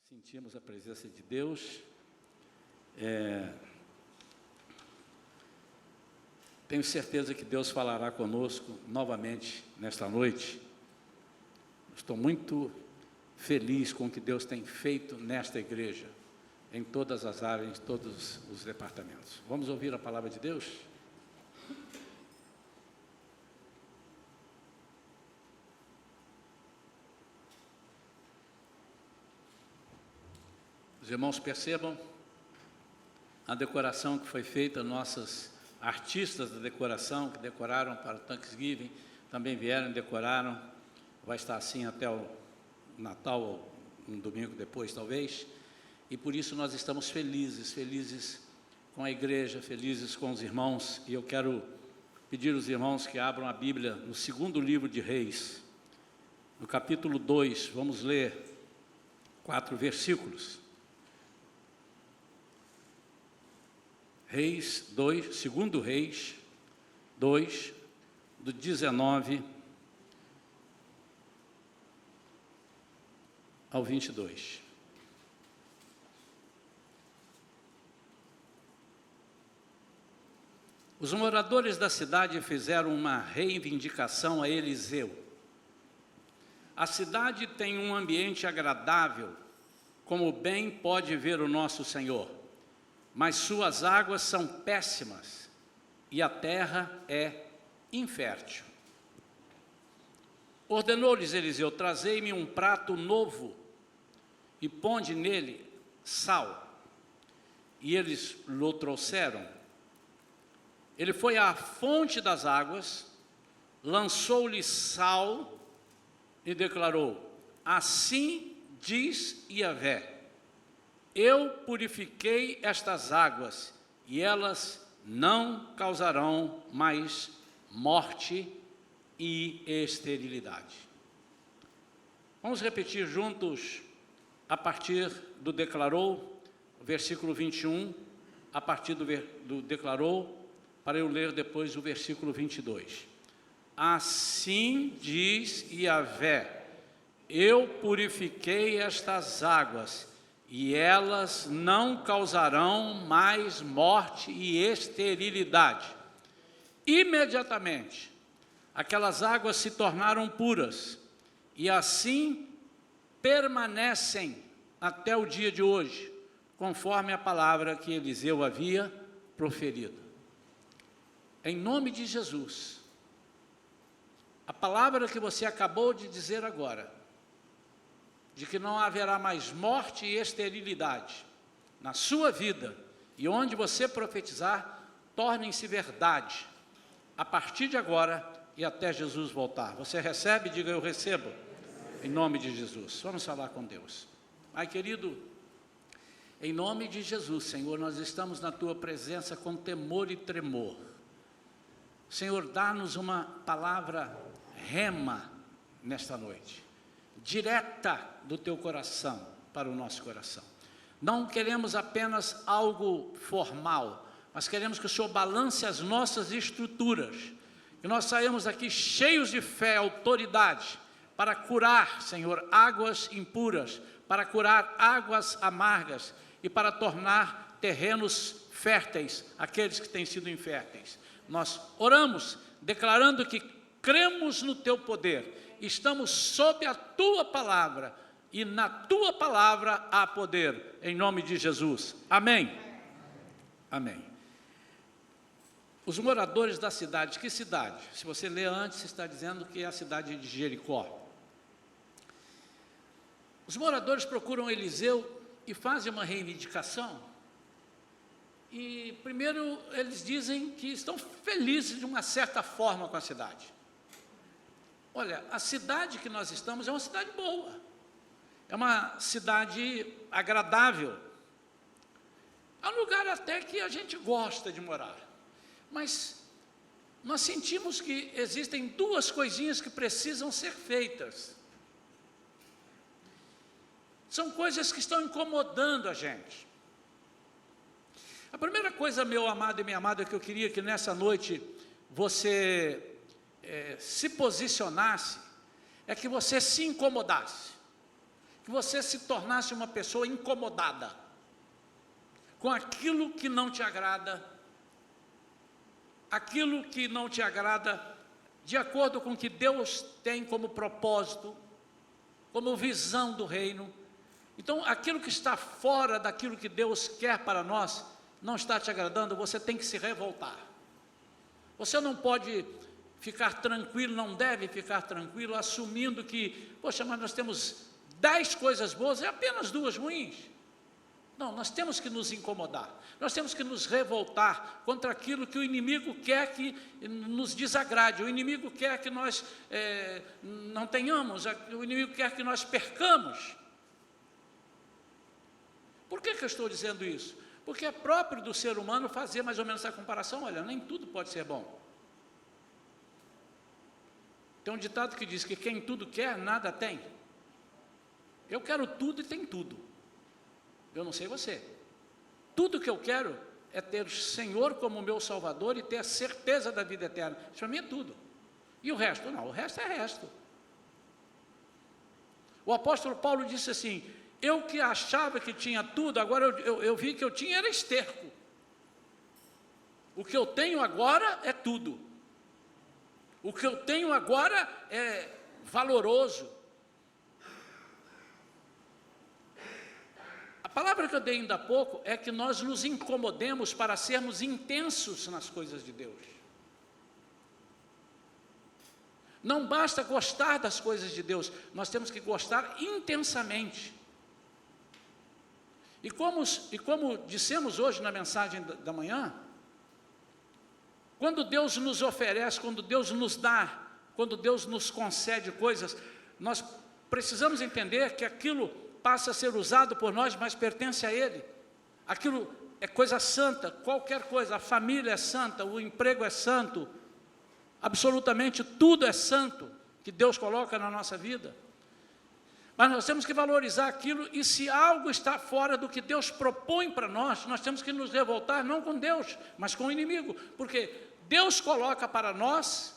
Sentimos a presença de Deus. Tenho certeza que Deus falará conosco novamente nesta noite. Estou muito feliz com o que Deus tem feito nesta igreja, em todas as áreas, em todos os departamentos. Vamos ouvir a palavra de Deus? Os irmãos percebam a decoração que foi feita, nossas artistas da decoração, que decoraram para o Thanksgiving, também vieram e decoraram, vai estar assim até o Natal, ou um domingo depois talvez, e por isso nós estamos felizes com a igreja, felizes com os irmãos, e eu quero pedir aos irmãos que abram a Bíblia no segundo livro de Reis, no capítulo 2, vamos ler 4 versículos. Reis 2, segundo Reis 2, do 19 ao 22. Os moradores da cidade fizeram uma reivindicação a Eliseu. A cidade tem um ambiente agradável, como bem pode ver o nosso Senhor, mas suas águas são péssimas e a terra é infértil. Ordenou-lhes Eliseu: trazei-me um prato novo e ponde nele sal. E eles lhe trouxeram. Ele foi à fonte das águas, lançou-lhe sal e declarou: assim diz Yahvé, eu purifiquei estas águas, e elas não causarão mais morte e esterilidade. Vamos repetir juntos, a partir do declarou, versículo 21, a partir do declarou, para eu ler depois o versículo 22. Assim diz Yahvé, eu purifiquei estas águas, e elas não causarão mais morte e esterilidade. Imediatamente, aquelas águas se tornaram puras, e assim permanecem até o dia de hoje, conforme a palavra que Eliseu havia proferido. Em nome de Jesus, a palavra que você acabou de dizer agora, de que não haverá mais morte e esterilidade na sua vida, e onde você profetizar, tornem-se verdade, a partir de agora e até Jesus voltar. Você recebe? Diga: eu recebo, em nome de Jesus. Vamos falar com Deus. Pai querido, em nome de Jesus, Senhor, nós estamos na Tua presença com temor e tremor. Senhor, dá-nos uma palavra rema nesta noite, direta do Teu coração para o nosso coração. Não queremos apenas algo formal, mas queremos que o Senhor balance as nossas estruturas, que nós saímos daqui cheios de fé, autoridade, para curar, Senhor, águas impuras, para curar águas amargas e para tornar terrenos férteis aqueles que têm sido inférteis. Nós oramos, declarando que cremos no Teu poder, estamos sob a Tua palavra, e na Tua palavra há poder, em nome de Jesus. Amém? Amém. Os moradores da cidade, que cidade? Se você ler antes, está dizendo que é a cidade de Jericó. Os moradores procuram Eliseu e fazem uma reivindicação. E primeiro eles dizem que estão felizes de uma certa forma com a cidade. Olha, a cidade que nós estamos é uma cidade boa, é uma cidade agradável, é um lugar até que a gente gosta de morar, mas nós sentimos que existem duas coisinhas que precisam ser feitas. São coisas que estão incomodando a gente. A primeira coisa, meu amado e minha amada, que eu queria que nessa noite você se posicionasse, é que você se incomodasse, que você se tornasse uma pessoa incomodada com aquilo que não te agrada, aquilo que não te agrada de acordo com o que Deus tem como propósito, como visão do reino. Então, aquilo que está fora daquilo que Deus quer para nós, não está te agradando, você tem que se revoltar. Você não pode ficar tranquilo, não deve ficar tranquilo, assumindo que, poxa, mas nós temos 10 coisas boas e apenas 2 ruins. Não, nós temos que nos incomodar, nós temos que nos revoltar contra aquilo que o inimigo quer que nos desagrade, o inimigo quer que nós não tenhamos, o inimigo quer que nós percamos. Por que eu estou dizendo isso? Porque é próprio do ser humano fazer mais ou menos essa comparação. Olha, nem tudo pode ser bom. Tem um ditado que diz que quem tudo quer, nada tem. Eu quero tudo e tem tudo. Eu não sei você. Tudo que eu quero é ter o Senhor como meu Salvador e ter a certeza da vida eterna. Isso para mim é tudo. E o resto? Não, o resto é resto. O apóstolo Paulo disse assim: eu que achava que tinha tudo, agora eu vi que eu tinha era esterco. O que eu tenho agora é tudo. O que eu tenho agora é valoroso. A palavra que eu dei ainda há pouco é que nós nos incomodemos para sermos intensos nas coisas de Deus. Não basta gostar das coisas de Deus, nós temos que gostar intensamente. E como dissemos hoje na mensagem da manhã, quando Deus nos oferece, quando Deus nos dá, quando Deus nos concede coisas, nós precisamos entender que aquilo passa a ser usado por nós, mas pertence a Ele. Aquilo é coisa santa, qualquer coisa, a família é santa, o emprego é santo, absolutamente tudo é santo que Deus coloca na nossa vida. Mas nós temos que valorizar aquilo, e se algo está fora do que Deus propõe para nós temos que nos revoltar, não com Deus, mas com o inimigo, porque Deus coloca para nós,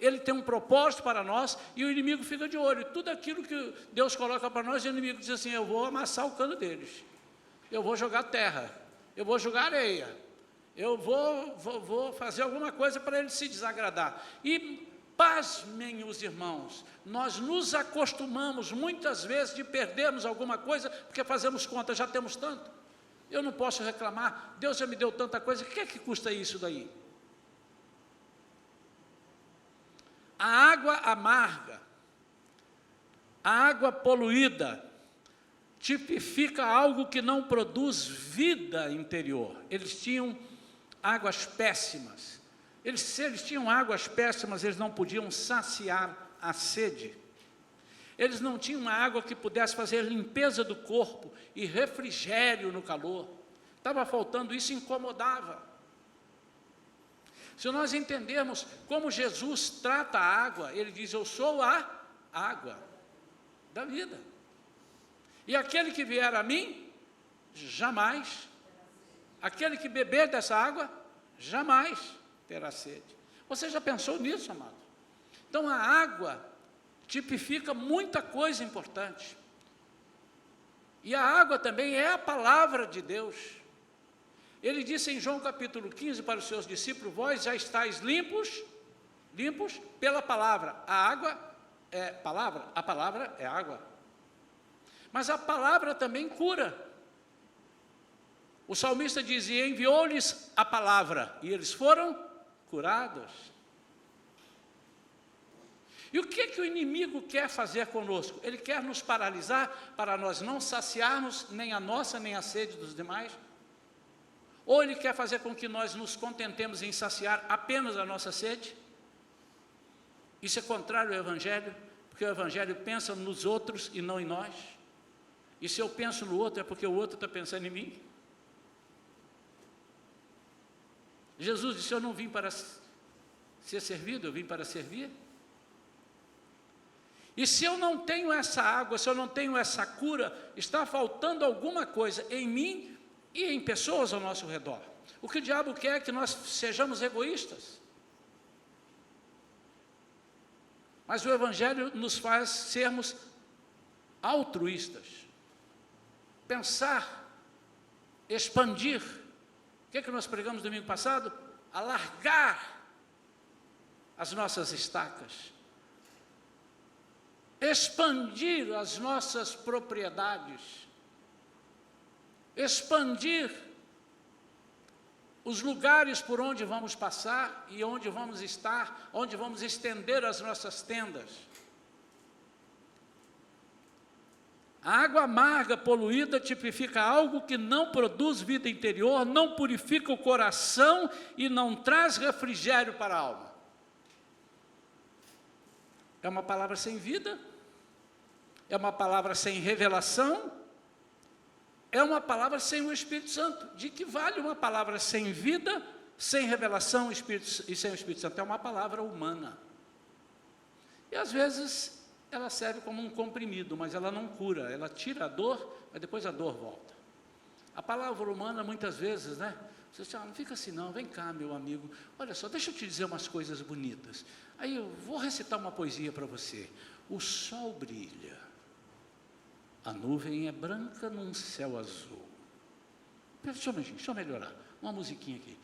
Ele tem um propósito para nós, e o inimigo fica de olho. Tudo aquilo que Deus coloca para nós, o inimigo diz assim: eu vou amassar o cano deles, eu vou jogar terra, eu vou jogar areia, eu vou fazer alguma coisa para ele se desagradar. E pasmem os irmãos, nós nos acostumamos muitas vezes de perdermos alguma coisa, porque fazemos conta, já temos tanto, eu não posso reclamar, Deus já me deu tanta coisa, o que é que custa isso daí? A água amarga, a água poluída, tipifica algo que não produz vida interior. Eles tinham águas péssimas. Se eles tinham águas péssimas, eles não podiam saciar a sede. Eles não tinham uma água que pudesse fazer limpeza do corpo e refrigério no calor. Estava faltando isso, incomodava. Se nós entendermos como Jesus trata a água, Ele diz: eu sou a água da vida. E aquele que vier a mim, jamais. Aquele que beber dessa água, jamais terá sede. Você já pensou nisso, amado? Então a água tipifica muita coisa importante. E a água também é a palavra de Deus. Ele disse em João capítulo 15 para os seus discípulos: vós já estáis limpos pela palavra. A água é palavra, a palavra é água. Mas a palavra também cura. O salmista diz: e enviou-lhes a palavra, e eles foram curados. E o que o inimigo quer fazer conosco? Ele quer nos paralisar para nós não saciarmos nem a nossa, nem a sede dos demais. Ou ele quer fazer com que nós nos contentemos em saciar apenas a nossa sede? Isso é contrário ao Evangelho, porque o Evangelho pensa nos outros e não em nós. E se eu penso no outro, é porque o outro está pensando em mim. Jesus disse: eu não vim para ser servido, eu vim para servir. E se eu não tenho essa água, se eu não tenho essa cura, está faltando alguma coisa em mim e em pessoas ao nosso redor. O que o diabo quer é que nós sejamos egoístas. Mas o Evangelho nos faz sermos altruístas. Pensar, expandir. O que é que nós pregamos domingo passado? Alargar as nossas estacas. Expandir as nossas propriedades. Expandir os lugares por onde vamos passar e onde vamos estar, onde vamos estender as nossas tendas. A água amarga, poluída, tipifica algo que não produz vida interior, não purifica o coração e não traz refrigério para a alma. É uma palavra sem vida, é uma palavra sem revelação, é uma palavra sem o Espírito Santo. De que vale uma palavra sem vida, sem revelação e sem o Espírito Santo? É uma palavra humana. E às vezes ela serve como um comprimido, mas ela não cura, ela tira a dor, mas depois a dor volta. A palavra humana muitas vezes, né? Você diz, não fica assim não, vem cá meu amigo, olha só, deixa eu te dizer umas coisas bonitas. Aí eu vou recitar uma poesia para você. O sol brilha. A nuvem é branca num céu azul. Deixa eu melhorar. Uma musiquinha aqui.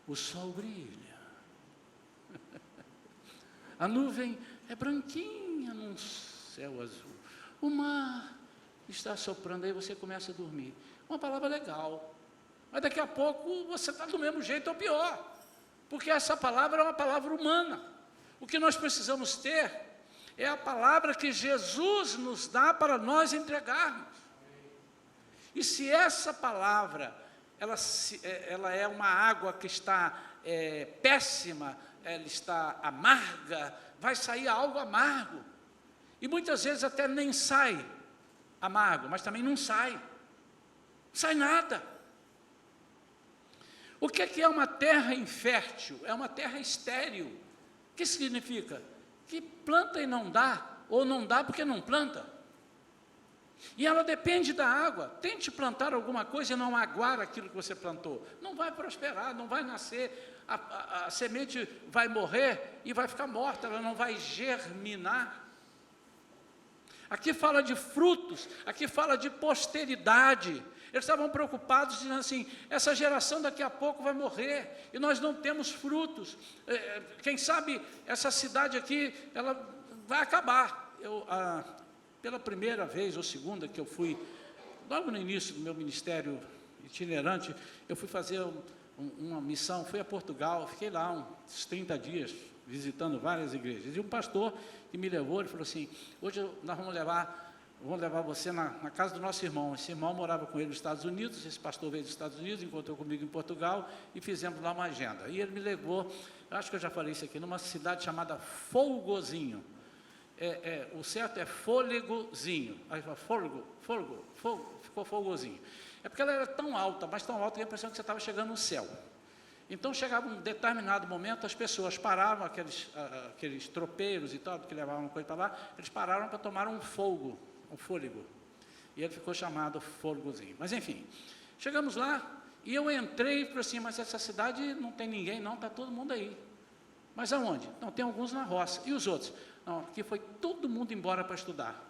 O sol brilha. A nuvem é branquinha num céu azul. O mar está soprando, aí você começa a dormir. Uma palavra legal. Mas daqui a pouco você está do mesmo jeito ou pior. Porque essa palavra é uma palavra humana. O que nós precisamos ter é a palavra que Jesus nos dá para nós entregarmos. E se essa palavra, ela é uma água que está péssima, ela está amarga, vai sair algo amargo. E muitas vezes até nem sai amargo, mas também não sai nada. O que é uma terra infértil? É uma terra estéril. O que significa? Que planta e não dá, ou não dá porque não planta. E ela depende da água. Tente plantar alguma coisa e não aguar aquilo que você plantou. Não vai prosperar, não vai nascer, a semente vai morrer e vai ficar morta, ela não vai germinar. Aqui fala de frutos, aqui fala de posteridade. Eles estavam preocupados, dizendo assim, essa geração daqui a pouco vai morrer, e nós não temos frutos. Quem sabe essa cidade aqui, ela vai acabar. Pela primeira vez ou segunda que eu fui, logo no início do meu ministério itinerante, eu fui fazer uma missão, fui a Portugal, fiquei lá uns 30 dias, visitando várias igrejas. E um pastor que me levou, ele falou assim, hoje nós vamos levar você na casa do nosso irmão. Esse irmão morava com ele nos Estados Unidos, esse pastor veio dos Estados Unidos, encontrou comigo em Portugal e fizemos lá uma agenda. E ele me levou, acho que eu já falei isso aqui, numa cidade chamada Folgozinho. O certo é Fôlegozinho. Aí fala, fogo, ficou Folgozinho. É porque ela era tão alta, mas tão alta que a impressão que você estava chegando no céu. Então chegava um determinado momento, as pessoas paravam, aqueles tropeiros e tal, que levavam coisa para lá, eles pararam para tomar um fôlego. E ele ficou chamado Folgozinho. Mas enfim, chegamos lá e eu entrei e falei assim, mas essa cidade não tem ninguém não, está todo mundo aí. Mas aonde? Não, tem alguns na roça. E os outros? Não, aqui foi todo mundo embora para estudar.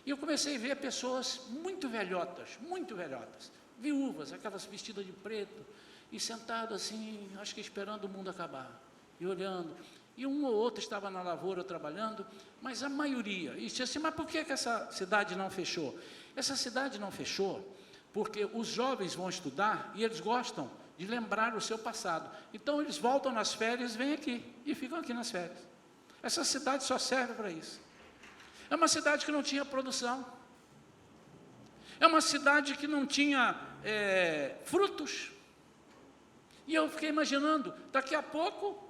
E eu comecei a ver pessoas muito velhotas, viúvas, aquelas vestidas de preto, e sentadas assim, acho que esperando o mundo acabar, e olhando. E um ou outro estava na lavoura trabalhando, mas a maioria, e disse assim, mas por que essa cidade não fechou? Essa cidade não fechou porque os jovens vão estudar e eles gostam de lembrar o seu passado. Então eles voltam nas férias, vêm aqui e ficam aqui nas férias. Essa cidade só serve para isso. É uma cidade que não tinha produção. É uma cidade que não tinha frutos. E eu fiquei imaginando, daqui a pouco,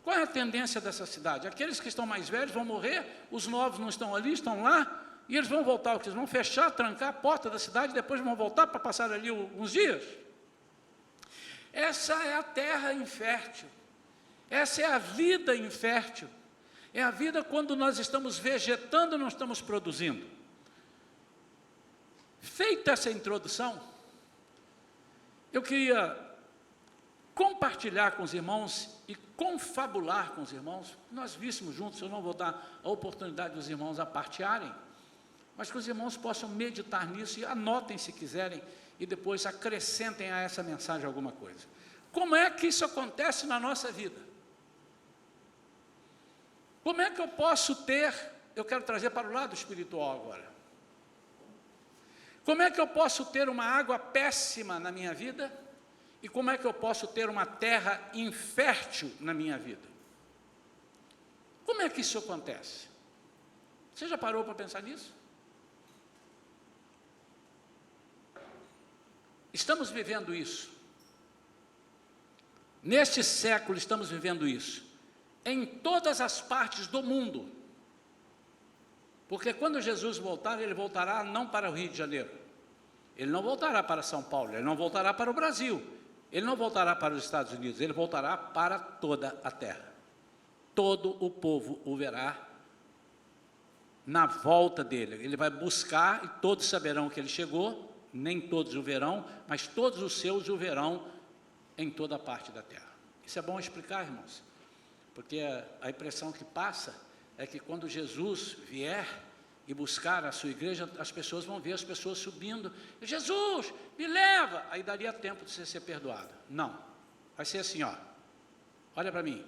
qual é a tendência dessa cidade? Aqueles que estão mais velhos vão morrer, os novos não estão ali, estão lá, e eles vão voltar, eles vão fechar, trancar a porta da cidade, depois vão voltar para passar ali uns dias. Essa é a terra infértil, essa é a vida infértil, é a vida quando nós estamos vegetando e não estamos produzindo. Feita essa introdução, eu queria compartilhar com os irmãos e confabular com os irmãos. Nós víssemos juntos, eu não vou dar a oportunidade dos irmãos a partilharem, mas que os irmãos possam meditar nisso e anotem se quiserem, e depois acrescentem a essa mensagem alguma coisa. Como é que isso acontece na nossa vida? Como é que eu posso ter, eu quero trazer para o lado espiritual agora, como é que eu posso ter uma água péssima na minha vida, e como é que eu posso ter uma terra infértil na minha vida? Como é que isso acontece? Você já parou para pensar nisso? Estamos vivendo isso. Neste século estamos vivendo isso. Em todas as partes do mundo. Porque quando Jesus voltar, ele voltará não para o Rio de Janeiro. Ele não voltará para São Paulo, ele não voltará para o Brasil, ele não voltará para os Estados Unidos, ele voltará para toda a terra. Todo o povo o verá na volta dele. Ele vai buscar e todos saberão que ele chegou, nem todos o verão, mas todos os seus o verão em toda a parte da terra. Isso é bom explicar, irmãos, porque a impressão que passa é que quando Jesus vier e buscar a sua igreja, as pessoas vão ver as pessoas subindo, Jesus, me leva, aí daria tempo de você ser perdoado. Não, vai ser assim, ó, olha para mim,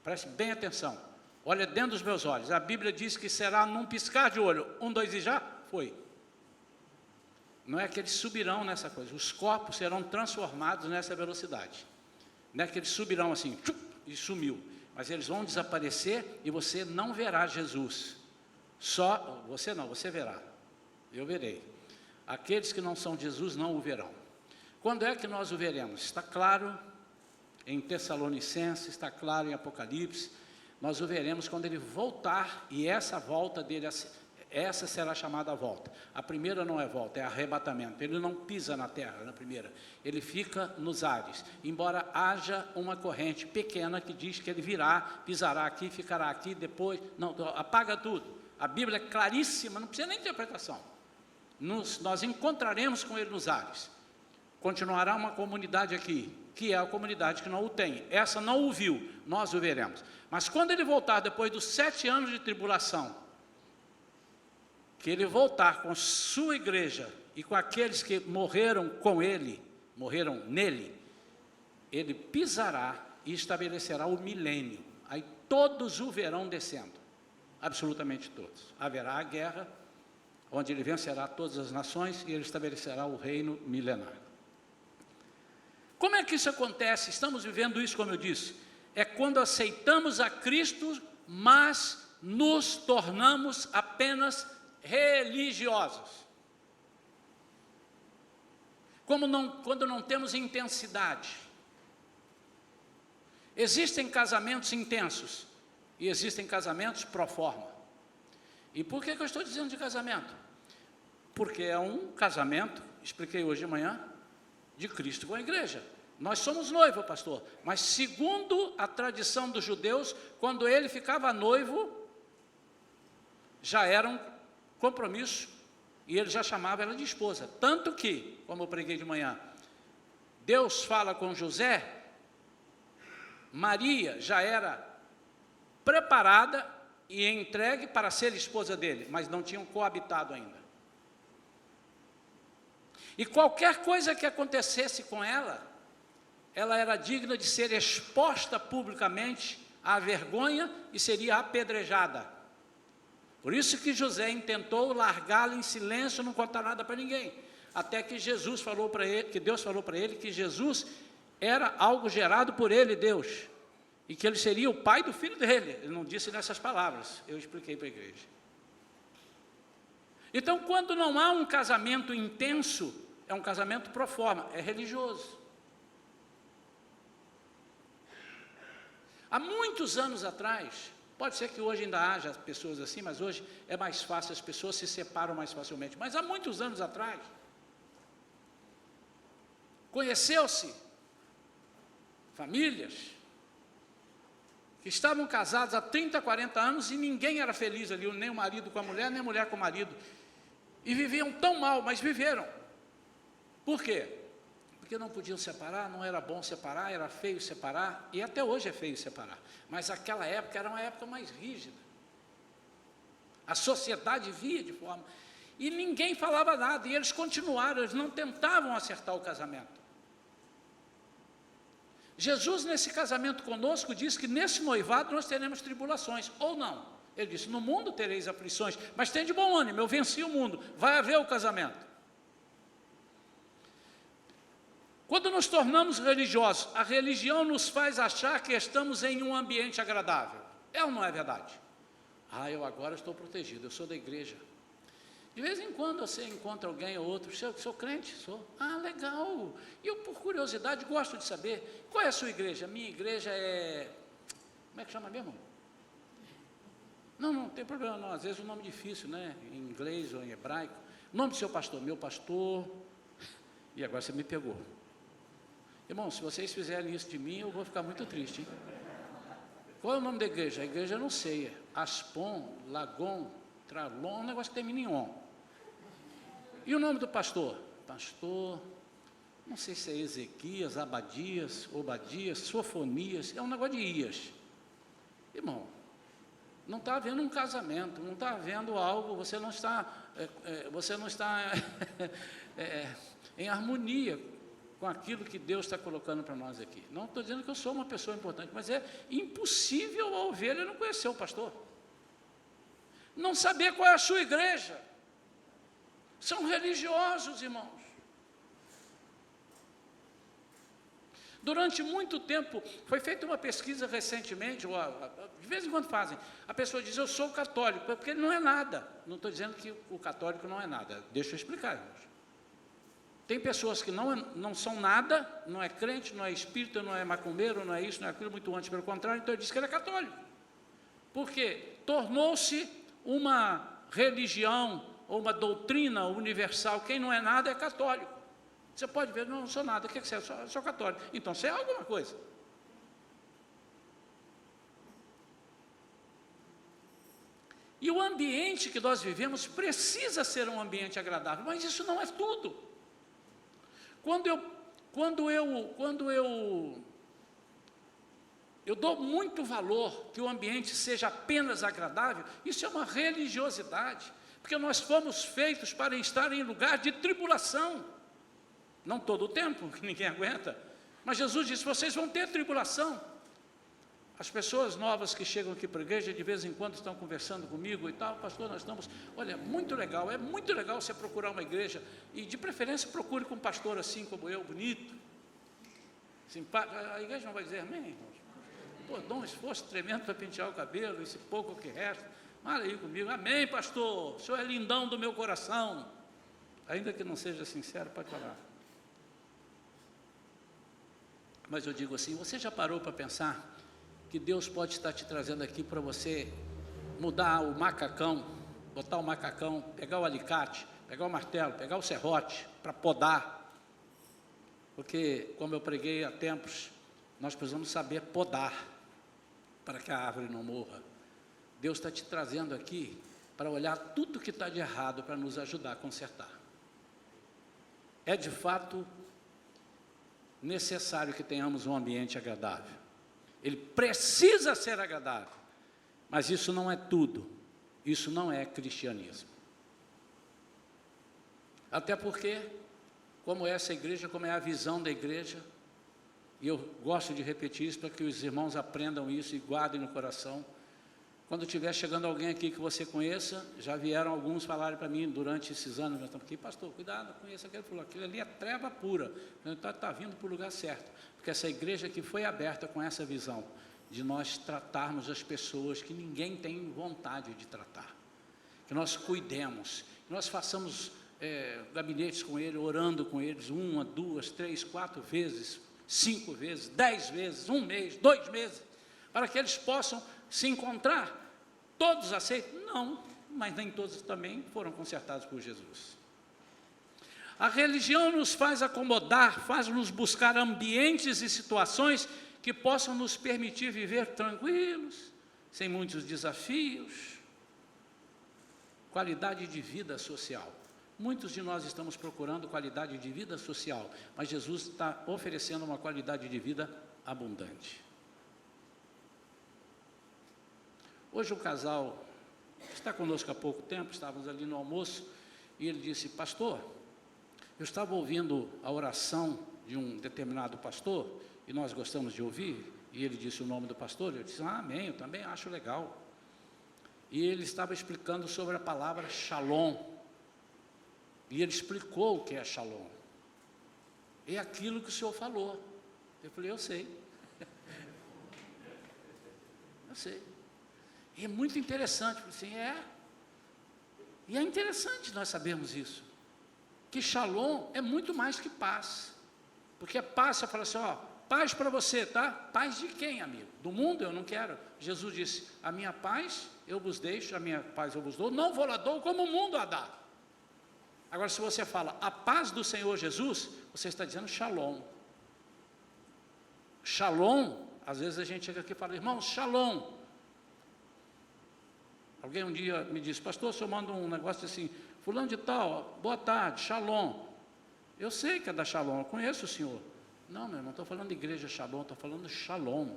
preste bem atenção, olha dentro dos meus olhos, a Bíblia diz que será num piscar de olho, 1, 2 e já foi. Não é que eles subirão nessa coisa, os corpos serão transformados nessa velocidade, não é que eles subirão assim, tchup, e sumiu, mas eles vão desaparecer e você não verá Jesus. Só, você não, você verá, eu verei. Aqueles que não são Jesus não o verão. Quando é que nós o veremos? Está claro em Tessalonicenses, está claro em Apocalipse, nós o veremos quando ele voltar, e essa volta dele, essa será chamada volta. A primeira não é volta, é arrebatamento. Ele não pisa na terra, na primeira, ele fica nos ares, embora haja uma corrente pequena que diz que ele virá, pisará aqui, ficará aqui, depois, não, apaga tudo. A Bíblia é claríssima, não precisa nem de interpretação. Nós encontraremos com ele nos ares. Continuará uma comunidade aqui, que é a comunidade que não o tem. Essa não o viu, nós o veremos. Mas quando ele voltar, depois dos 7 anos de tribulação, que ele voltar com sua igreja e com aqueles que morreram com ele, morreram nele, ele pisará e estabelecerá o milênio. Aí todos o verão descendo. Absolutamente todos. Haverá a guerra, onde ele vencerá todas as nações e ele estabelecerá o reino milenário. Como é que isso acontece? Estamos vivendo isso, como eu disse. É quando aceitamos a Cristo, mas nos tornamos apenas religiosos. Quando não temos intensidade. Existem casamentos intensos. E existem casamentos pro forma. E por que eu estou dizendo de casamento? Porque é um casamento, expliquei hoje de manhã, de Cristo com a igreja. Nós somos noivo, pastor, mas segundo a tradição dos judeus, quando ele ficava noivo, já era um compromisso, e ele já chamava ela de esposa. Tanto que, como eu preguei de manhã, Deus fala com José, Maria já era preparada e entregue para ser esposa dele, mas não tinham coabitado ainda. E qualquer coisa que acontecesse com ela, ela era digna de ser exposta publicamente à vergonha e seria apedrejada. Por isso que José intentou largá-la em silêncio, não contar nada para ninguém, até que Jesus falou para ele, que Deus falou para ele que Jesus era algo gerado por ele, Deus, e que ele seria o pai do filho dele. Ele não disse nessas palavras, eu expliquei para a igreja. Então, quando não há um casamento intenso, é um casamento pro forma, é religioso. Há muitos anos atrás, pode ser que hoje ainda haja pessoas assim, mas hoje é mais fácil, as pessoas se separam mais facilmente. Mas há muitos anos atrás, conheceu-se famílias que estavam casados há 30, 40 anos e ninguém era feliz ali, nem o marido com a mulher, nem a mulher com o marido. E viviam tão mal, mas viveram. Por quê? porque não podiam separar, não era bom separar, era feio separar, e até hoje é feio separar, mas aquela época era uma época mais rígida, a sociedade via de forma, e ninguém falava nada, e eles continuaram, eles não tentavam acertar o casamento. Jesus, nesse casamento conosco, diz que nesse noivado nós teremos tribulações, ou não. Ele disse, no mundo tereis aflições, mas tem de bom ânimo, eu venci o mundo, vai haver o casamento. Quando nos tornamos religiosos, a religião nos faz achar que estamos em um ambiente agradável. É ou não é verdade? Ah, eu agora estou protegido, eu sou da igreja. De vez em quando você encontra alguém ou outro, sou crente, sou. Ah, legal. E eu, por curiosidade, gosto de saber, qual é a sua igreja? Minha igreja é... Como é que chama mesmo? Não tem problema não, às vezes o nome difícil, né? Em inglês ou em hebraico. O nome do seu pastor? Meu pastor... E agora você me pegou. Irmão, se vocês fizerem isso de mim, eu vou ficar muito triste, hein? Qual é o nome da igreja? A igreja eu não sei. Aspon, Lagon, Tralon, um negócio que termina em on. E o nome do pastor? Pastor, não sei se é Ezequias, Abadias, Obadias, Sofonias, é um negócio de Ias. Irmão, não está havendo um casamento, não está havendo algo, você não está em harmonia com aquilo que Deus está colocando para nós aqui. Não estou dizendo que eu sou uma pessoa importante, mas é impossível a ovelha não conhecer o pastor, não saber qual é a sua igreja. São religiosos, irmãos. Durante muito tempo, foi feita uma pesquisa recentemente, de vez em quando fazem, a pessoa diz, eu sou católico, porque ele não é nada. Não estou dizendo que o católico não é nada, deixa eu explicar, irmãos. Tem pessoas que não são nada, não é crente, não é espírita, não é macumbeiro, não é isso, não é aquilo, muito antes, pelo contrário, então ele diz que ele é católico. Por quê? Tornou-se uma religião, ou uma doutrina universal, quem não é nada é católico. Você pode ver, não sou nada, o que você é? Eu sou católico. Então você é alguma coisa. E o ambiente que nós vivemos precisa ser um ambiente agradável, mas isso não é tudo. Quando eu dou muito valor que o ambiente seja apenas agradável, isso é uma religiosidade, porque nós fomos feitos para estar em lugar de tribulação, não todo o tempo, que ninguém aguenta, mas Jesus disse, vocês vão ter tribulação. As pessoas novas que chegam aqui para a igreja, de vez em quando estão conversando comigo e tal, pastor, nós estamos, olha, é muito legal você procurar uma igreja, e de preferência procure com um pastor assim como eu, bonito, simpático. A igreja não vai dizer amém, irmãos? Pô, dá um esforço tremendo para pentear o cabelo, esse pouco que resta, fala aí comigo, amém, pastor, o senhor é lindão do meu coração, ainda que não seja sincero, pode falar. Mas eu digo assim, você já parou para pensar que Deus pode estar te trazendo aqui para você mudar o macacão, botar o macacão, pegar o alicate, pegar o martelo, pegar o serrote para podar, porque como eu preguei há tempos, nós precisamos saber podar para que a árvore não morra. Deus está te trazendo aqui para olhar tudo que está de errado para nos ajudar a consertar. É de fato necessário que tenhamos um ambiente agradável. Ele precisa ser agradável, mas isso não é tudo, isso não é cristianismo. Até porque, como é essa igreja, como é a visão da igreja, e eu gosto de repetir isso para que os irmãos aprendam isso e guardem no coração. Quando estiver chegando alguém aqui que você conheça, já vieram alguns falarem para mim durante esses anos, nós estamos aqui, pastor, cuidado, conheça aquele fulano, aquilo ali é treva pura, está vindo para o lugar certo, porque essa igreja aqui foi aberta com essa visão, de nós tratarmos as pessoas que ninguém tem vontade de tratar, que nós cuidemos, que nós façamos gabinetes com eles, orando com eles, 1, 2, 3, 4 vezes, 5 vezes, 10 vezes, 1 mês, 2 meses, para que eles possam se encontrar. Todos aceitam? Não, mas nem todos também foram consertados por Jesus. A religião nos faz acomodar, faz-nos buscar ambientes e situações que possam nos permitir viver tranquilos, sem muitos desafios, qualidade de vida social. Muitos de nós estamos procurando qualidade de vida social, mas Jesus está oferecendo uma qualidade de vida abundante. Hoje o casal está conosco há pouco tempo, estávamos ali no almoço, e ele disse: pastor, eu estava ouvindo a oração de um determinado pastor, e nós gostamos de ouvir, e ele disse o nome do pastor, eu disse: amém, eu também acho legal. E ele estava explicando sobre a palavra shalom, e ele explicou o que é shalom. É aquilo que o senhor falou. Eu falei: eu sei. Eu sei. E é muito interessante. Eu falei assim: e é interessante nós sabermos isso, que shalom é muito mais que paz, porque paz, você fala assim, ó, paz para você, tá? Paz de quem, amigo? Do mundo eu não quero. Jesus disse: a minha paz eu vos deixo, a minha paz eu vos dou, não vou lá dou como o mundo a dá. Agora, se você fala a paz do Senhor Jesus, você está dizendo shalom. Shalom, às vezes a gente chega aqui e fala: irmãos, shalom. Alguém um dia me disse: pastor, o senhor manda um negócio assim, fulano de tal, boa tarde, shalom. Eu sei que é da shalom, eu conheço o senhor. Não, meu irmão, estou falando de igreja shalom, estou falando shalom.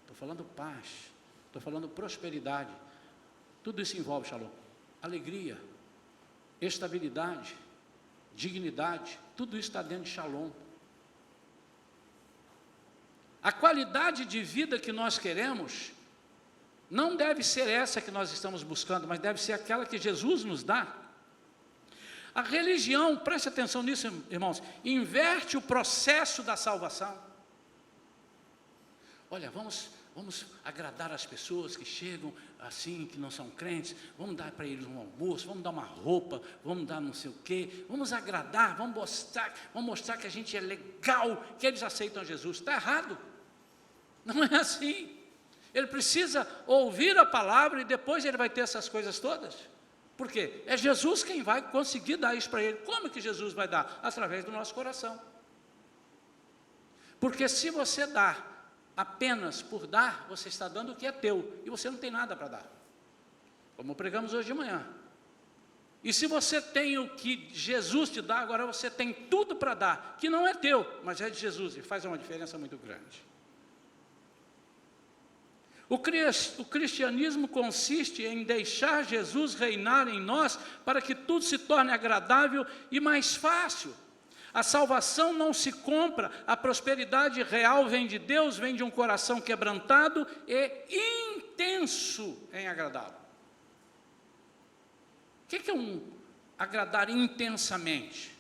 Estou falando paz, estou falando prosperidade. Tudo isso envolve shalom. Alegria, estabilidade, dignidade, tudo isso está dentro de shalom. A qualidade de vida que nós queremos não deve ser essa que nós estamos buscando, mas deve ser aquela que Jesus nos dá. A religião, preste atenção nisso, irmãos, inverte o processo da salvação. Olha, vamos agradar as pessoas que chegam assim, que não são crentes, vamos dar para eles um almoço, vamos dar uma roupa, vamos dar não sei o quê, vamos agradar, vamos mostrar que a gente é legal, que eles aceitam Jesus. Está errado, não é assim. Ele precisa ouvir a palavra e depois ele vai ter essas coisas todas. Por quê? É Jesus quem vai conseguir dar isso para ele. Como que Jesus vai dar? Através do nosso coração. Porque se você dá apenas por dar, você está dando o que é teu, e você não tem nada para dar, como pregamos hoje de manhã. E se você tem o que Jesus te dá, agora você tem tudo para dar, que não é teu, mas é de Jesus, e faz uma diferença muito grande. O cristianismo consiste em deixar Jesus reinar em nós, para que tudo se torne agradável e mais fácil. A salvação não se compra, a prosperidade real vem de Deus, vem de um coração quebrantado e intenso em agradá-lo. O que é um agradar intensamente?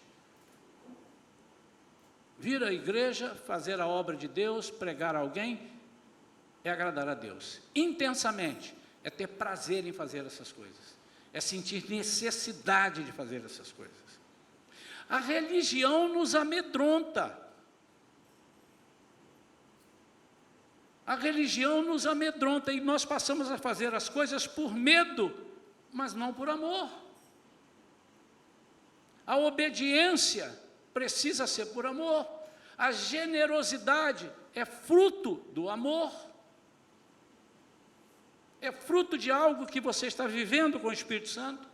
Vir à igreja, fazer a obra de Deus, pregar a alguém, é agradar a Deus. Intensamente, é ter prazer em fazer essas coisas, é sentir necessidade de fazer essas coisas. A religião nos amedronta. A religião nos amedronta e nós passamos a fazer as coisas por medo, mas não por amor. A obediência precisa ser por amor. A generosidade é fruto do amor. É fruto de algo que você está vivendo com o Espírito Santo.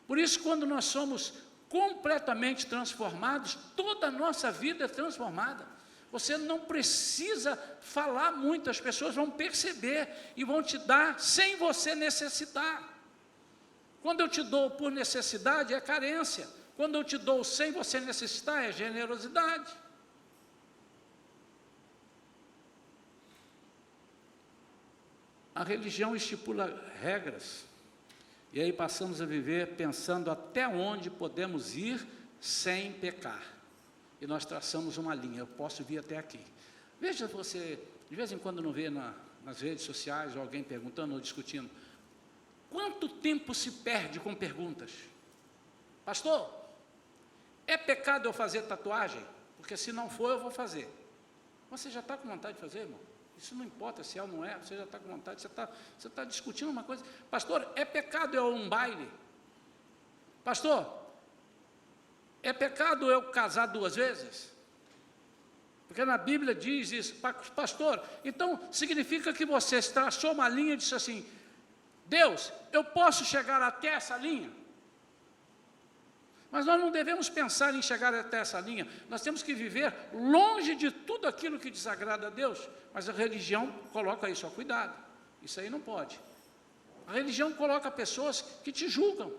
Por isso, quando nós somos completamente transformados, toda a nossa vida é transformada. Você não precisa falar muito, as pessoas vão perceber e vão te dar sem você necessitar. Quando eu te dou por necessidade, é carência. Quando eu te dou sem você necessitar, é generosidade. A religião estipula regras, e aí passamos a viver pensando até onde podemos ir sem pecar. E nós traçamos uma linha, eu posso vir até aqui. Veja você, de vez em quando não vê nas redes sociais, ou alguém perguntando ou discutindo, quanto tempo se perde com perguntas? Pastor, é pecado eu fazer tatuagem? Porque se não for, eu vou fazer. Você já está com vontade de fazer, irmão? Isso não importa se é ou não é, você já está com vontade, você está discutindo uma coisa. Pastor, é pecado eu um baile? Pastor, é pecado eu casar 2 vezes? Porque na Bíblia diz isso. Pastor, então significa que você traçou uma linha e disse assim, Deus, eu posso chegar até essa linha? Mas nós não devemos pensar em chegar até essa linha. Nós temos que viver longe de tudo aquilo que desagrada a Deus. Mas a religião coloca isso, ó, cuidado. Isso aí não pode. A religião coloca pessoas que te julgam.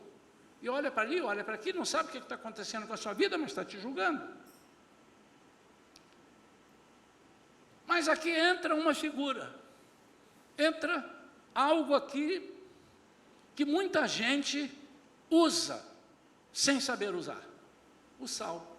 E olha para ali, olha para aqui, não sabe o que está acontecendo com a sua vida, mas está te julgando. Mas aqui entra uma figura. Entra algo aqui que muita gente usa sem saber usar: o sal.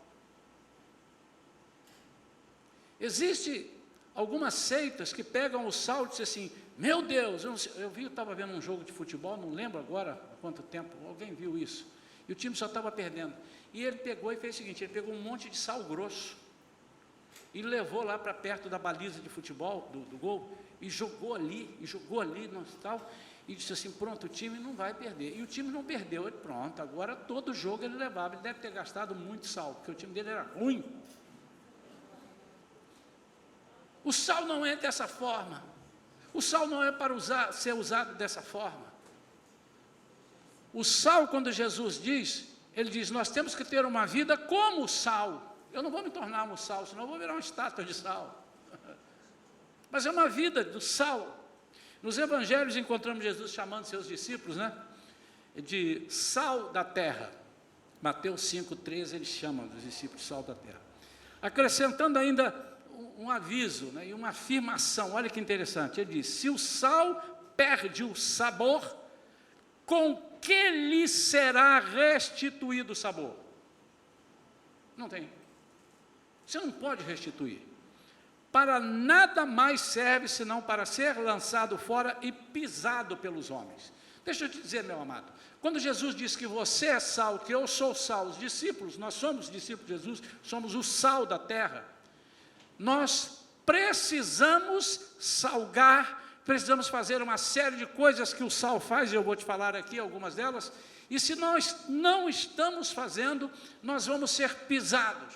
Existe algumas seitas que pegam o sal e dizem assim: meu Deus, eu estava vendo um jogo de futebol, não lembro agora há quanto tempo, alguém viu isso, e o time só estava perdendo, e ele pegou e fez o seguinte: ele pegou um monte de sal grosso, e levou lá para perto da baliza de futebol, do gol, e jogou ali, no tal, e disse assim: pronto, o time não vai perder. E o time não perdeu. Ele, pronto, agora todo jogo ele levava. Ele deve ter gastado muito sal, porque o time dele era ruim. O sal não é dessa forma. O sal não é para ser usado dessa forma. O sal, quando Jesus diz, ele diz: nós temos que ter uma vida como o sal. Eu não vou me tornar um sal, senão eu vou virar uma estátua de sal. Mas é uma vida do sal. Nos evangelhos encontramos Jesus chamando seus discípulos, né, de sal da terra. Mateus 5,13, ele chama os discípulos de sal da terra. Acrescentando ainda um aviso, né, e uma afirmação, olha que interessante. Ele diz: se o sal perde o sabor, com que lhe será restituído o sabor? Não tem. Você não pode restituir. Para nada mais serve senão para ser lançado fora e pisado pelos homens. Deixa eu te dizer, meu amado, quando Jesus diz que você é sal, que eu sou sal, os discípulos, nós somos discípulos de Jesus, somos o sal da terra, nós precisamos salgar, precisamos fazer uma série de coisas que o sal faz, e eu vou te falar aqui algumas delas, e se nós não estamos fazendo, nós vamos ser pisados,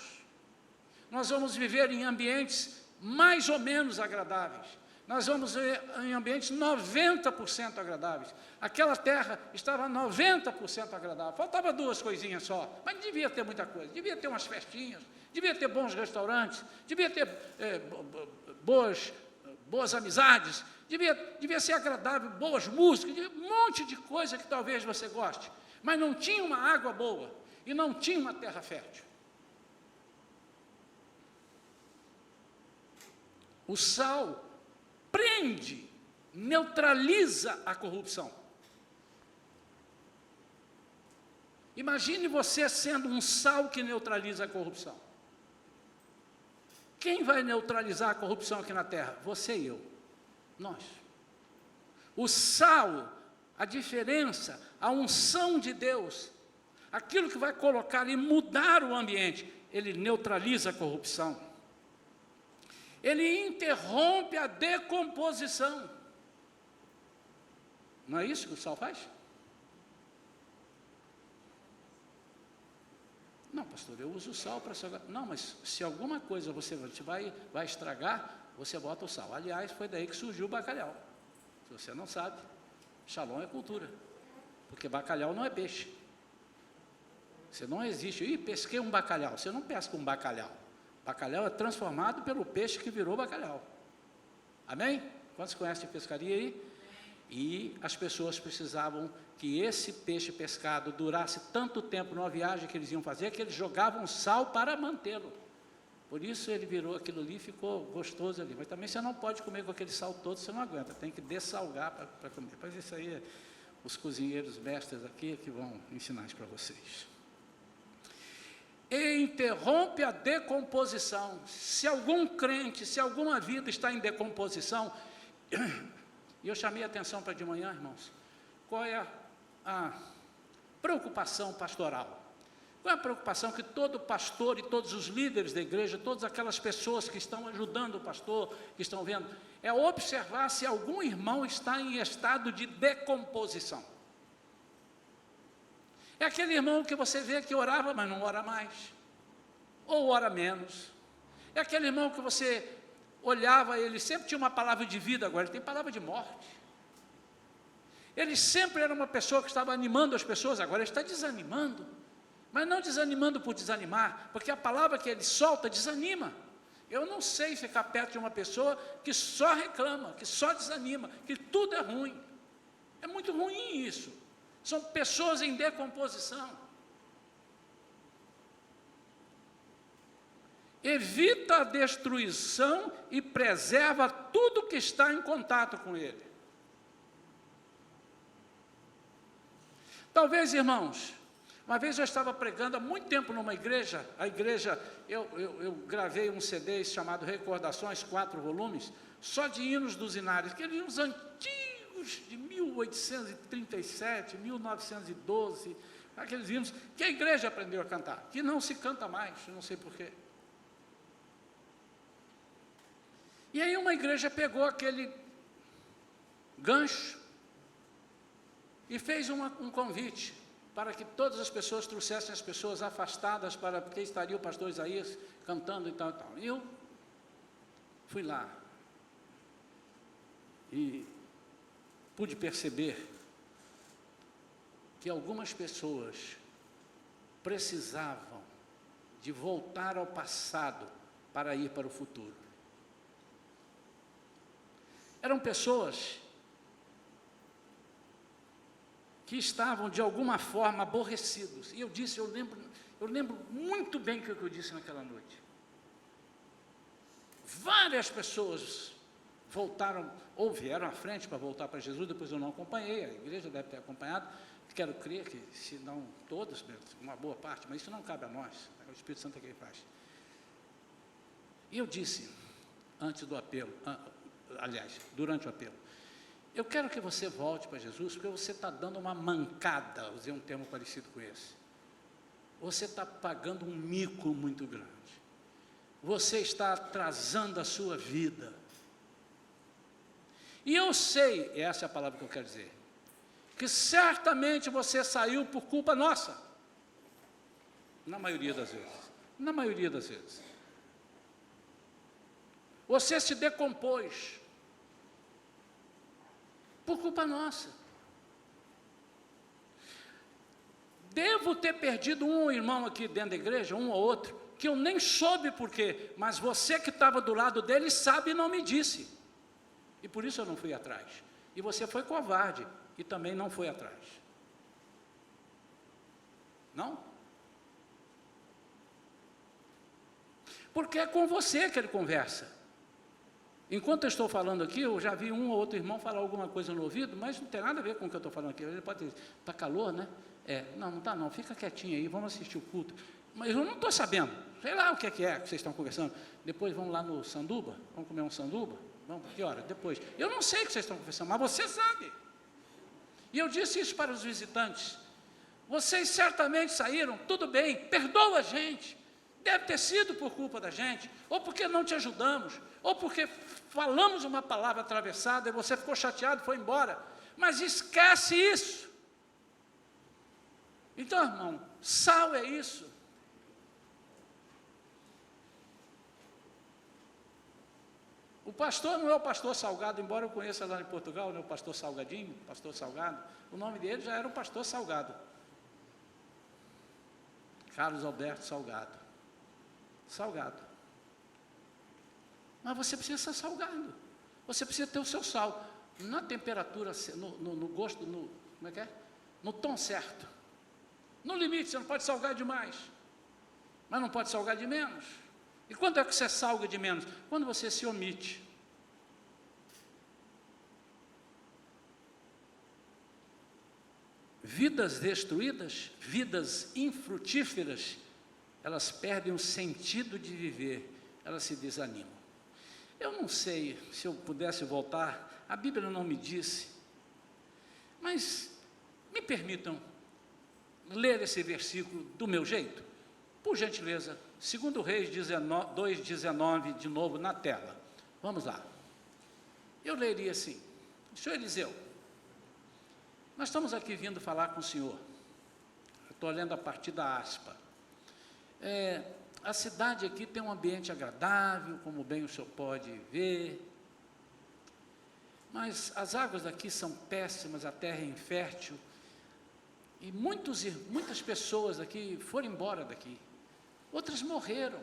nós vamos viver em ambientes mais ou menos agradáveis, nós vamos ver em ambientes 90% agradáveis. Aquela terra estava 90% agradável, faltava duas coisinhas só, mas devia ter muita coisa, devia ter umas festinhas, devia ter bons restaurantes, devia ter boas amizades, devia ser agradável, boas músicas, um monte de coisa que talvez você goste, mas não tinha uma água boa e não tinha uma terra fértil. O sal prende, neutraliza a corrupção. Imagine você sendo um sal que neutraliza a corrupção. Quem vai neutralizar a corrupção aqui na terra? Você e eu, nós. O sal, a diferença, a unção de Deus, aquilo que vai colocar e mudar o ambiente, ele neutraliza a corrupção. Ele interrompe a decomposição. Não é isso que o sal faz? Não, pastor, eu uso o sal para salgar. Não, mas se alguma coisa você vai estragar, você bota o sal. Aliás, foi daí que surgiu o bacalhau. Se você não sabe, shalom é cultura. Porque bacalhau não é peixe. Você não existe. Pesquei um bacalhau. Você não pesca um bacalhau. Bacalhau é transformado pelo peixe que virou bacalhau. Amém? Quantos conhecem de pescaria aí? E as pessoas precisavam que esse peixe pescado durasse tanto tempo numa viagem que eles iam fazer, que eles jogavam sal para mantê-lo. Por isso ele virou aquilo ali e ficou gostoso ali. Mas também você não pode comer com aquele sal todo, você não aguenta. Tem que dessalgar para comer. Mas isso aí, os cozinheiros mestres aqui que vão ensinar isso para vocês. E interrompe a decomposição. Se algum crente, se alguma vida está em decomposição, e eu chamei a atenção para de manhã, irmãos, qual é a preocupação pastoral? Qual é a preocupação que todo pastor e todos os líderes da igreja, todas aquelas pessoas que estão ajudando o pastor, que estão vendo, é observar se algum irmão está em estado de decomposição. É aquele irmão que você vê que orava, mas não ora mais, ou ora menos. É aquele irmão que você olhava, ele sempre tinha uma palavra de vida, agora ele tem palavra de morte. Ele sempre era uma pessoa que estava animando as pessoas, agora ele está desanimando. Mas não desanimando por desanimar, porque a palavra que ele solta desanima. Eu não sei ficar perto de uma pessoa que só reclama, que só desanima, que tudo é ruim. É muito ruim isso. São pessoas em decomposição. Evita a destruição e preserva tudo que está em contato com ele. Talvez, irmãos, uma vez eu estava pregando há muito tempo numa igreja, eu gravei um CD chamado Recordações, 4 volumes, só de hinos dos Inários, aqueles hinos antigos de 1837, 1912, aqueles hinos que a igreja aprendeu a cantar, que não se canta mais, não sei porquê. E aí uma igreja pegou aquele gancho e fez um convite para que todas as pessoas trouxessem as pessoas afastadas, porque estaria o pastor Isaías cantando e tal, e tal. E eu fui lá e pude perceber que algumas pessoas precisavam de voltar ao passado para ir para o futuro. Eram pessoas que estavam, de alguma forma, aborrecidos. E eu disse, eu lembro muito bem o que eu disse naquela noite. Várias pessoas voltaram, ou vieram à frente para voltar para Jesus, depois eu não acompanhei, a igreja deve ter acompanhado, quero crer que, se não todos, uma boa parte, mas isso não cabe a nós, é o Espírito Santo que faz. E eu disse, antes do apelo, durante o apelo, eu quero que você volte para Jesus, porque você está dando uma mancada, usei um termo parecido com esse. Você está pagando um mico muito grande. Você está atrasando a sua vida. E eu sei, essa é a palavra que eu quero dizer, que certamente você saiu por culpa nossa. Na maioria das vezes. Na maioria das vezes. Você se decompôs por culpa nossa. Devo ter perdido um irmão aqui dentro da igreja, um ou outro, que eu nem soube por quê, mas você que estava do lado dele sabe e não me disse. E por isso eu não fui atrás. E você foi covarde e também não foi atrás. Não? Porque é com você que ele conversa. Enquanto eu estou falando aqui, eu já vi um ou outro irmão falar alguma coisa no ouvido, mas não tem nada a ver com o que eu estou falando aqui. Ele pode dizer, está calor, né? Não está não, fica quietinho aí, vamos assistir o culto. Mas eu não estou sabendo, sei lá o que é que vocês estão conversando. Depois vamos lá no sanduba, vamos comer um sanduba? Vamos, que hora? Depois. Eu não sei o que vocês estão conversando, mas você sabe. E eu disse isso para os visitantes. Vocês certamente saíram, tudo bem, perdoa a gente. Deve ter sido por culpa da gente, ou porque não te ajudamos, ou porque falamos uma palavra atravessada e você ficou chateado e foi embora. Mas esquece isso. Então, irmão, sal é isso. O pastor não é o pastor Salgado, embora eu conheça lá em Portugal, né, o pastor Salgadinho, pastor Salgado, o nome dele já era o pastor Salgado. Carlos Alberto Salgado. Salgado. Mas você precisa ser salgado. Você precisa ter o seu sal. Na temperatura, no gosto, como é que é? No tom certo. No limite, você não pode salgar demais. Mas não pode salgar de menos. E quando é que você salga de menos? Quando você se omite. Vidas destruídas, vidas infrutíferas, elas perdem o sentido de viver, elas se desanimam. Eu não sei se eu pudesse voltar, a Bíblia não me disse, mas me permitam ler esse versículo do meu jeito, por gentileza, 2 Reis 2,19, de novo na tela. Vamos lá. Eu leria assim: Senhor Eliseu, nós estamos aqui vindo falar com o senhor. Eu estou lendo a partir da aspa. A cidade aqui tem um ambiente agradável, como bem o senhor pode ver, mas as águas daqui são péssimas, a terra é infértil, E muitas pessoas aqui foram embora daqui. Outras morreram.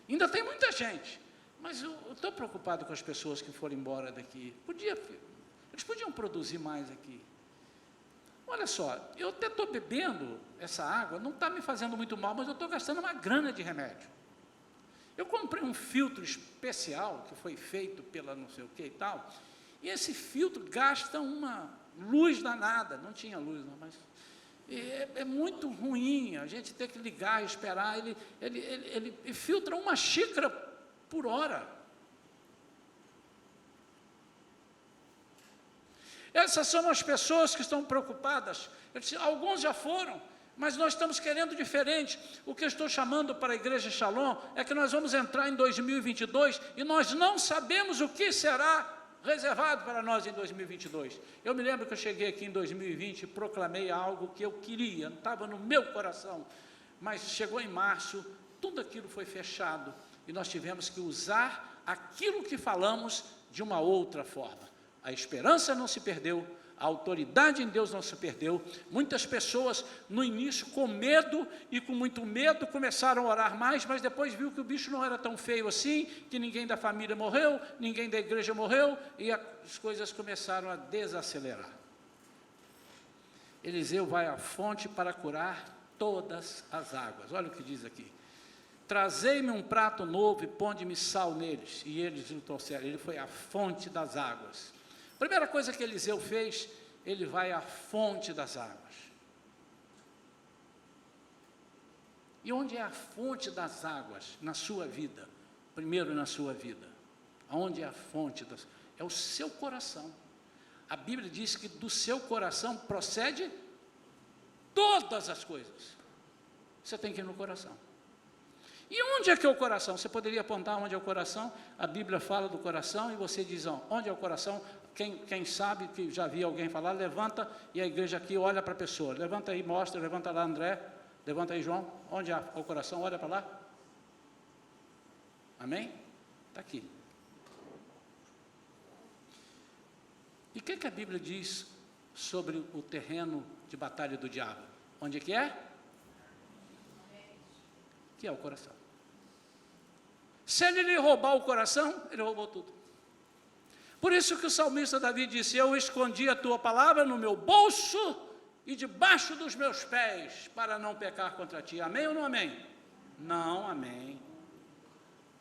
Ainda tem muita gente. Mas eu estou preocupado com as pessoas que foram embora daqui. Eles podiam produzir mais aqui. Olha só, eu até estou bebendo essa água, não está me fazendo muito mal, mas eu estou gastando uma grana de remédio. Eu comprei um filtro especial, que foi feito pela não sei o que e tal, e esse filtro gasta uma luz danada, não tinha luz não, mas é muito ruim a gente ter que ligar e esperar, ele filtra uma xícara por hora. Essas são as pessoas que estão preocupadas. Alguns já foram, mas nós estamos querendo diferente. O que eu estou chamando para a Igreja Shalom é que nós vamos entrar em 2022 e nós não sabemos o que será reservado para nós em 2022. Eu me lembro que eu cheguei aqui em 2020 e proclamei algo que eu queria, não estava no meu coração, mas chegou em março, tudo aquilo foi fechado e nós tivemos que usar aquilo que falamos de uma outra forma. A esperança não se perdeu, a autoridade em Deus não se perdeu. Muitas pessoas, no início, com medo e com muito medo, começaram a orar mais, mas depois viu que o bicho não era tão feio assim, que ninguém da família morreu, ninguém da igreja morreu, e as coisas começaram a desacelerar. Eliseu vai à fonte para curar todas as águas. Olha o que diz aqui. Trazei-me um prato novo e ponde-me sal neles. E eles o trouxeram. Ele foi à fonte das águas. Primeira coisa que Eliseu fez, ele vai à fonte das águas. E onde é a fonte das águas na sua vida? Primeiro na sua vida. Aonde é a fonte das? É o seu coração. A Bíblia diz que do seu coração procede todas as coisas. Você tem que ir no coração. E onde é que é o coração? Você poderia apontar onde é o coração? A Bíblia fala do coração e você diz, onde é o coração? Quem sabe, que já viu alguém falar, levanta e a igreja aqui olha para a pessoa. Levanta aí, mostra, levanta lá André, levanta aí João. Onde é o coração? Olha para lá. Amém? Está aqui. E o que a Bíblia diz sobre o terreno de batalha do diabo? Onde é que é? Que é o coração. Se ele lhe roubar o coração, ele roubou tudo. Por isso que o salmista Davi disse, eu escondi a tua palavra no meu bolso e debaixo dos meus pés, para não pecar contra ti. Amém ou não amém? Não, amém.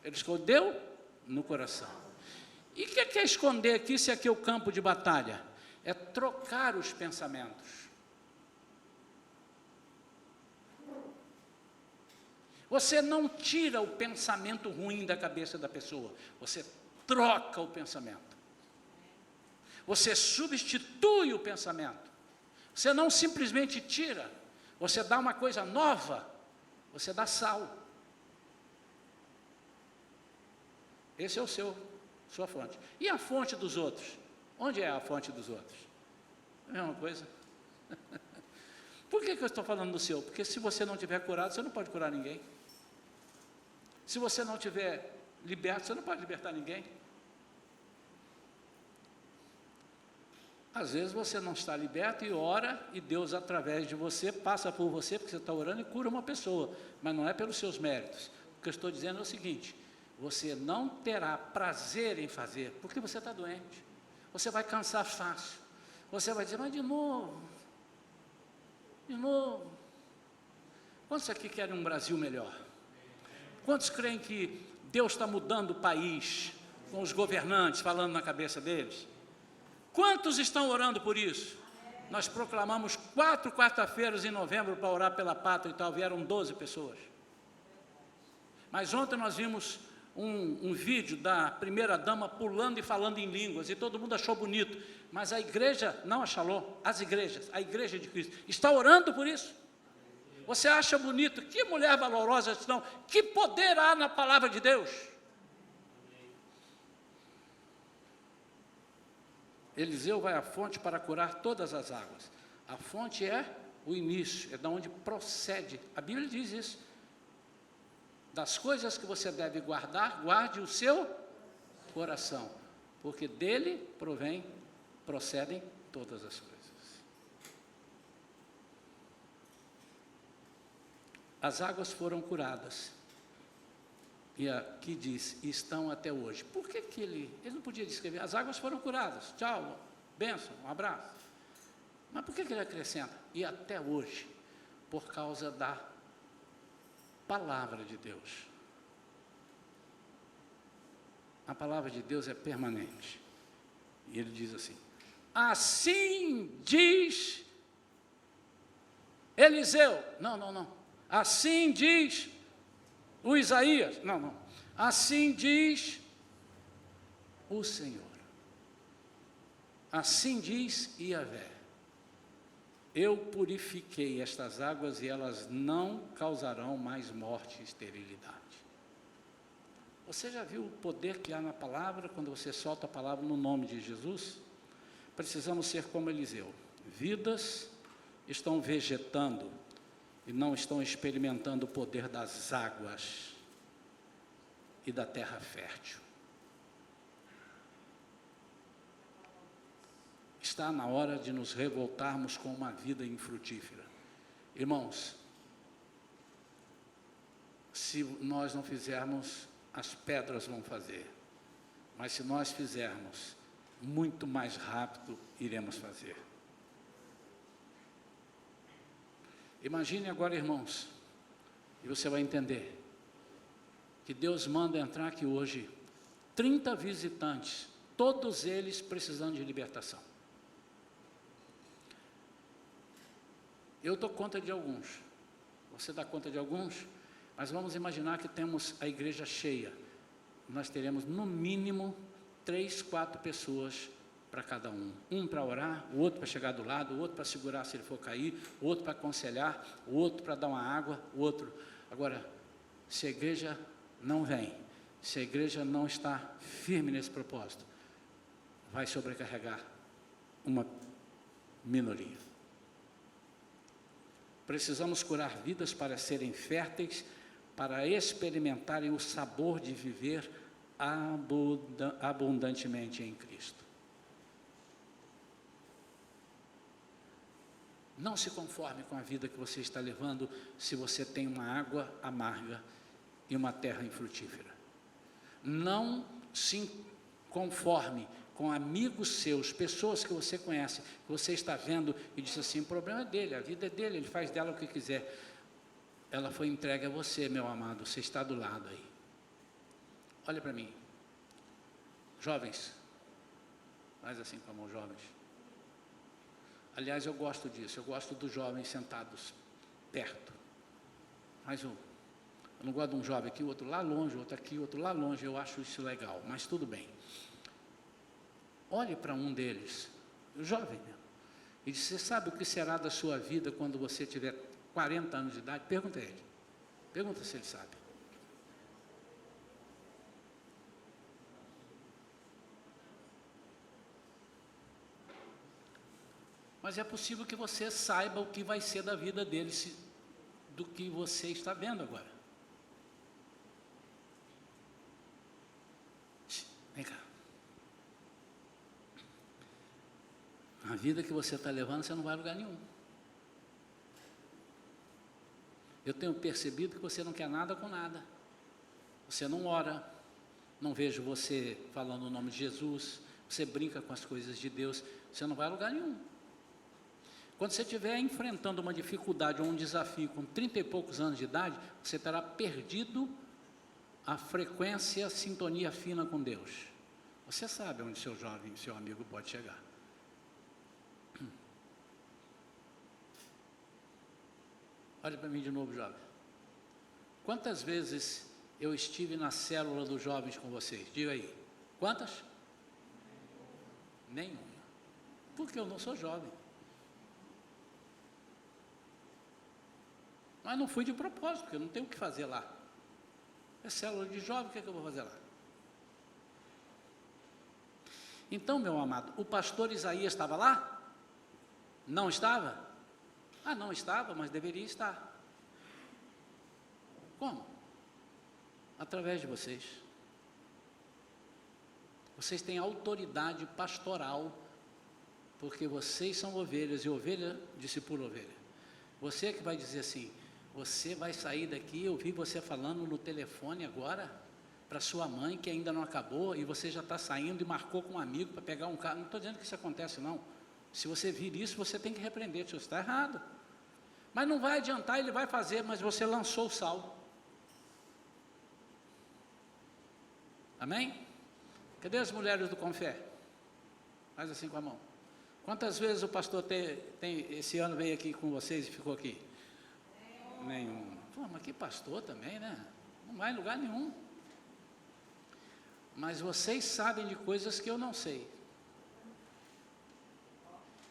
Ele escondeu no coração. E o que é esconder aqui, se aqui é o campo de batalha? É trocar os pensamentos. Você não tira o pensamento ruim da cabeça da pessoa, você troca o pensamento. Você substitui o pensamento. Você não simplesmente tira, você dá uma coisa nova, você dá sal. Esse é o sua fonte. E a fonte dos outros? Onde é a fonte dos outros? É a mesma coisa. Por que eu estou falando do seu? Porque se você não tiver curado, você não pode curar ninguém. Se você não tiver liberto, você não pode libertar ninguém. Às vezes você não está liberto e ora, e Deus através de você, passa por você, porque você está orando e cura uma pessoa, mas não é pelos seus méritos. O que eu estou dizendo é o seguinte, você não terá prazer em fazer, porque você está doente, você vai cansar fácil, você vai dizer, mas de novo, quantos aqui querem um Brasil melhor? Quantos creem que Deus está mudando o país, com os governantes falando na cabeça deles? Quantos estão orando por isso? Nós proclamamos 4 quarta-feiras em novembro para orar pela pátria e tal, vieram 12 pessoas. Mas ontem nós vimos um vídeo da primeira-dama pulando e falando em línguas, e todo mundo achou bonito, mas a igreja, não a Shalom, as igrejas, a igreja de Cristo, está orando por isso. Você acha bonito? Que mulher valorosa estão, que poder há na palavra de Deus? Eliseu vai à fonte para curar todas as águas. A fonte é o início, é de onde procede. A Bíblia diz isso. Das coisas que você deve guardar, guarde o seu coração, porque dele procedem todas as coisas. as águas foram curadas. E aqui diz, estão até hoje. Por que ele não podia descrever? As águas foram curadas, tchau, bênção, um abraço. Mas por que ele acrescenta? E até hoje, por causa da palavra de Deus. A palavra de Deus é permanente. E ele diz assim, assim diz Eliseu. Não. Assim diz o Isaías. Não. Assim diz o Senhor. Assim diz Yahvé. Eu purifiquei estas águas e elas não causarão mais morte e esterilidade. Você já viu o poder que há na palavra, quando você solta a palavra no nome de Jesus? Precisamos ser como Eliseu. Vidas estão vegetando e não estão experimentando o poder das águas e da terra fértil. Está na hora de nos revoltarmos com uma vida infrutífera. Irmãos, se nós não fizermos, as pedras vão fazer. Mas se nós fizermos, muito mais rápido iremos fazer. Imagine agora, irmãos, e você vai entender, que Deus manda entrar aqui hoje 30 visitantes, todos eles precisando de libertação. Eu dou conta de alguns, você dá conta de alguns, mas vamos imaginar que temos a igreja cheia. Nós teremos no mínimo 3, 4 pessoas para cada um. Um para orar, o outro para chegar do lado, o outro para segurar se ele for cair, o outro para aconselhar, o outro para dar uma água, o outro. Agora, se a igreja não vem, se a igreja não está firme nesse propósito, vai sobrecarregar uma minoria. Precisamos curar vidas para serem férteis, para experimentarem o sabor de viver abundantemente em Cristo. Não se conforme com a vida que você está levando, se você tem uma água amarga e uma terra infrutífera. Não se conforme com amigos seus, pessoas que você conhece, que você está vendo e diz assim, o problema é dele, a vida é dele, ele faz dela o que quiser. Ela foi entregue a você, meu amado, você está do lado aí. Olha para mim. Jovens, faz assim com a mão, jovens. Aliás, eu gosto disso, eu gosto dos jovens sentados perto. Mas eu não gosto de um jovem aqui, o outro lá longe, o outro aqui, o outro lá longe, eu acho isso legal, mas tudo bem. Olhe para um deles, jovem mesmo, e diz, você sabe o que será da sua vida quando você tiver 40 anos de idade? Pergunta a ele, pergunta se ele sabe. Mas é possível que você saiba o que vai ser da vida dele, do que você está vendo agora. Vem cá. A vida que você está levando, você não vai a lugar nenhum. Eu tenho percebido que você não quer nada com nada. Você não ora, não vejo você falando o nome de Jesus, você brinca com as coisas de Deus, você não vai a lugar nenhum. Quando você estiver enfrentando uma dificuldade ou um desafio com 30 e poucos anos de idade, você terá perdido a frequência, a sintonia fina com Deus. Você sabe onde seu jovem, seu amigo pode chegar. Olha para mim de novo, jovem. Quantas vezes eu estive na célula dos jovens com vocês? Diga aí. Quantas? Nenhuma. Porque eu não sou jovem. Mas não fui de propósito, porque eu não tenho o que fazer lá. É célula de jovem, o que é que eu vou fazer lá? Então, meu amado, o pastor Isaías estava lá? Não estava? Ah, não estava, mas deveria estar. Como? Através de vocês. Vocês têm autoridade pastoral, porque vocês são ovelhas, e ovelha discipula ovelha. Você que vai dizer assim, Você vai sair daqui, eu vi você falando no telefone agora, para sua mãe, que ainda não acabou, e você já está saindo e marcou com um amigo para pegar um carro. Não estou dizendo que isso acontece, não. Se você vir isso, você tem que repreender, se você está errado. Mas não vai adiantar, ele vai fazer, mas você lançou o sal. Amém? Cadê as mulheres do Confé? Faz assim com a mão. Quantas vezes o pastor esse ano veio aqui com vocês e ficou aqui? Nenhum. Pô, mas que pastor também, né? Não vai em lugar nenhum. Mas vocês sabem de coisas que eu não sei.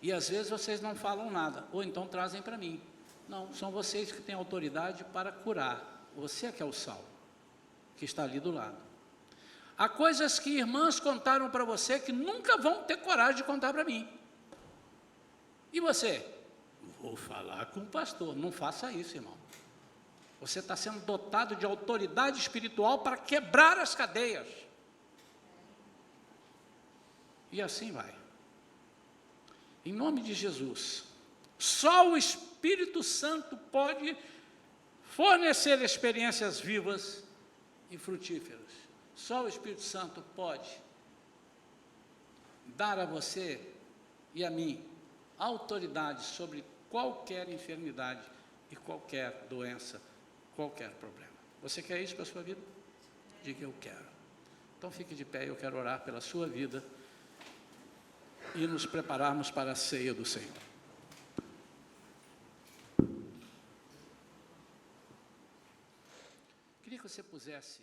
E às vezes vocês não falam nada, ou então trazem para mim. Não, são vocês que têm autoridade para curar. Você é que é o sal, que está ali do lado. Há coisas que irmãs contaram para você que nunca vão ter coragem de contar para mim. E você? Vou falar com o pastor. Não faça isso, irmão. Você está sendo dotado de autoridade espiritual para quebrar as cadeias. E assim vai. Em nome de Jesus. Só o Espírito Santo pode fornecer experiências vivas e frutíferas. Só o Espírito Santo pode dar a você e a mim autoridade sobre qualquer enfermidade e qualquer doença, qualquer problema. Você quer isso para a sua vida? Diga: eu quero. Então fique de pé, eu quero orar pela sua vida e nos prepararmos para a ceia do Senhor. Queria que você pusesse